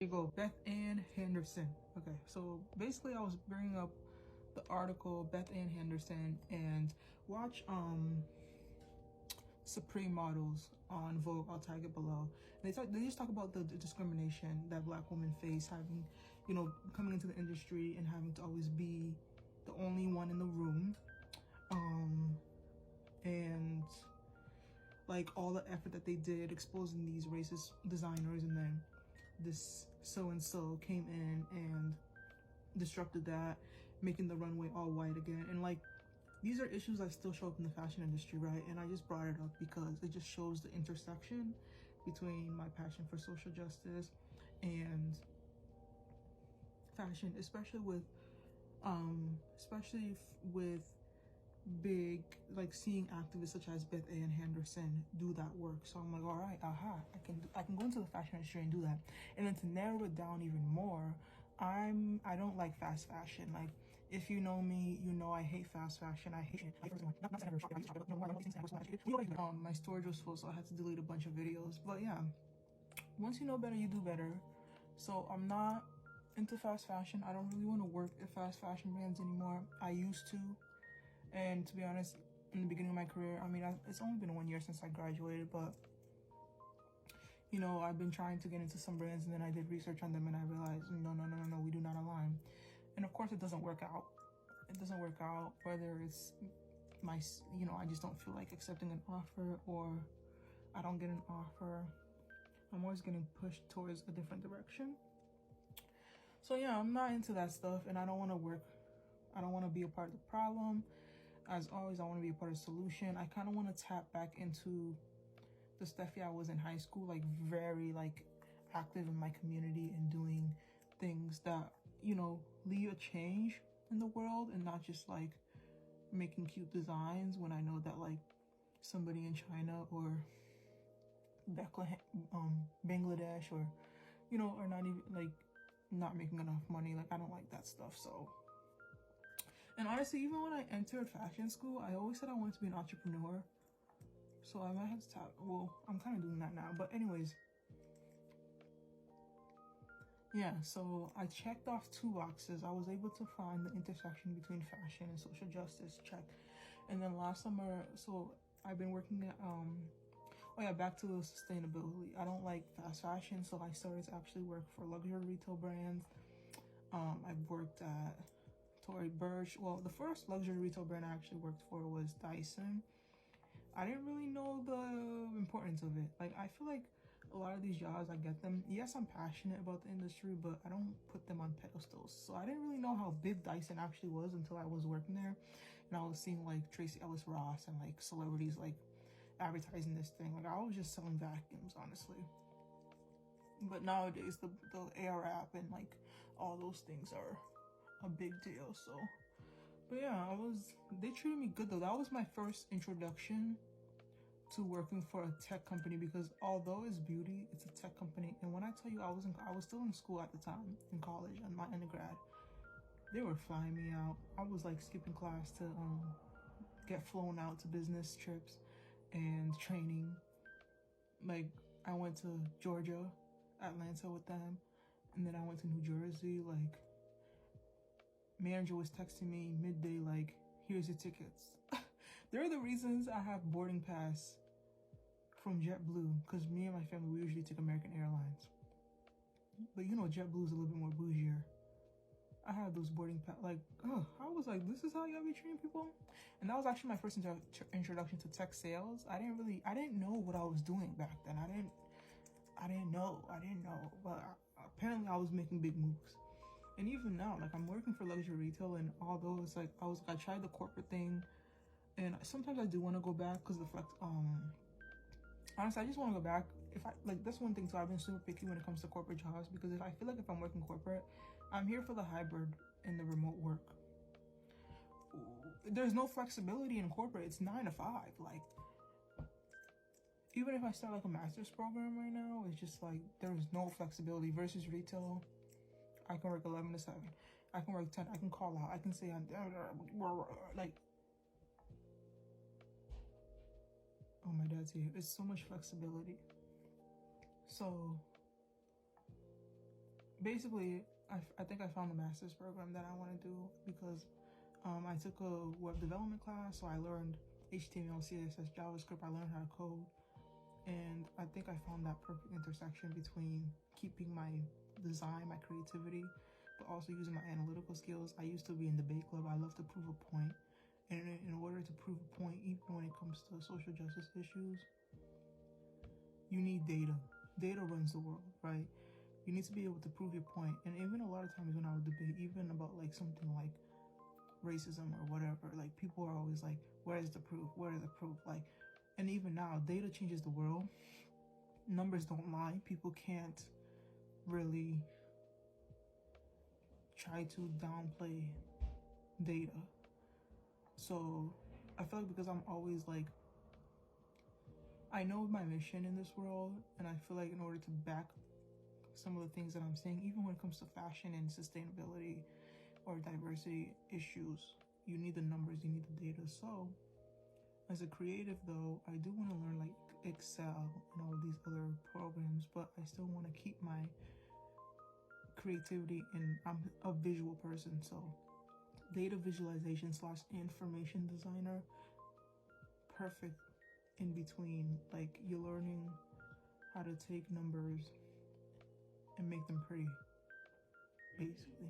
you go, Beth Ann Henderson. Okay, so basically I was bringing up the article Beth Ann Henderson and watch Supreme Models on Vogue. I'll tag it below. They just talk about the discrimination that Black women face, having, coming into the industry and having to always be the only one in the room, and like all the effort that they did exposing these racist designers, and then this so-and-so came in and disrupted that, making the runway all white again. And like, these are issues that still show up in the fashion industry, right? And I just brought it up because it just shows the intersection between my passion for social justice and fashion, especially with big, like, seeing activists such as Beth Ann Henderson do that work. So I'm like, all right, I can go into the fashion industry and do that. And then to narrow it down even more, I don't like fast fashion. Like, if you know me, you know I hate fast fashion. I hate it. My storage was full, so I had to delete a bunch of videos. But yeah, once you know better, you do better. So I'm not into fast fashion. I don't really want to work at fast fashion brands anymore. I used to. And to be honest, in the beginning of my career, I mean, it's only been 1 year since I graduated, but I've been trying to get into some brands, and then I did research on them and I realized, no, we do not align. And of course it doesn't work out. It doesn't work out, whether it's I just don't feel like accepting an offer, or I don't get an offer. I'm always getting pushed towards a different direction. So yeah, I'm not into that stuff, and I don't want to be a part of the problem. As always, I want to be a part of the solution. I kind of want to tap back into the Steffi I was in high school, like very like active in my community and doing things that, lead a change in the world, and not just like making cute designs when I know that like somebody in China or Bangladesh or, are not even like not making enough money. Like, I don't like that stuff. So, and honestly, even when I entered fashion school, I always said I wanted to be an entrepreneur. So I might have to tap, well, I'm kind of doing that now. But anyways, yeah, so I checked off 2 boxes. I was able to find the intersection between fashion and social justice, check. And then last summer, so I've been working at, back to sustainability. I don't like fast fashion, so I started to actually work for luxury retail brands. I've worked at Tory Burch. Well, the first luxury retail brand I actually worked for was Dyson. I didn't really know the importance of it. Like, I feel like a lot of these jobs, I get them. Yes, I'm passionate about the industry, but I don't put them on pedestals. So I didn't really know how big Dyson actually was until I was working there. And I was seeing like Tracy Ellis Ross and like celebrities like advertising this thing. Like, I was just selling vacuums, honestly. But nowadays, the AR app and like all those things are a big deal. So, but yeah, they treated me good though. That was my first introduction to working for a tech company, because although it's beauty, it's a tech company. And when I tell you, I was still in school at the time, in college, on my undergrad. They were flying me out. I was like skipping class to get flown out to business trips and training. Like, I went to Georgia, Atlanta with them, and then I went to New Jersey. Like, manager was texting me midday like, here's your tickets. They're the reasons I have boarding pass from JetBlue, because me and my family, we usually take American Airlines. But JetBlue is a little bit more bougier. I had those boarding pass, like, I was like, this is how y'all be treating people? And that was actually my first introduction to tech sales. I didn't know what I was doing back then. I didn't know, but apparently I was making big moves. And even now, like, I'm working for luxury retail, and although it's like, I tried the corporate thing, and sometimes I do want to go back because the flex, honestly, I just want to go back. That's one thing too, I've been super picky when it comes to corporate jobs, because I feel like if I'm working corporate, I'm here for the hybrid and the remote work. There's no flexibility in corporate. It's 9 to 5. Like, even if I start like a master's program right now, it's just like, there's no flexibility. Versus retail, I can work 11 to 7. I can work 10. I can call out. I can say, like, oh, my dad's here. It's so much flexibility. So basically, I think I found the master's program that I want to do because I took a web development class, so I learned HTML, CSS, JavaScript. I learned how to code, and I think I found that perfect intersection between keeping my design, my creativity, but also using my analytical skills. I used to be in debate club. I love to prove a point, and in order to prove a point, even when it comes to social justice issues, you need data. Data runs the world, right? You need to be able to prove your point. And even a lot of times when I would debate, even about like something like racism or whatever, like people are always like, where's the proof? Where's the proof? Like, and even now, data changes the world. Numbers don't lie. People can't really try to downplay data. So I feel like because I'm always like, I know my mission in this world, and I feel like in order to back some of the things that I'm saying, even when it comes to fashion and sustainability or diversity issues, you need the numbers, you need the data. So as a creative though, I do want to learn like Excel and all these other programs, but I still want to keep my creativity, and I'm a visual person, so data visualization / information designer, perfect in between. Like, you're learning how to take numbers and make them pretty, basically.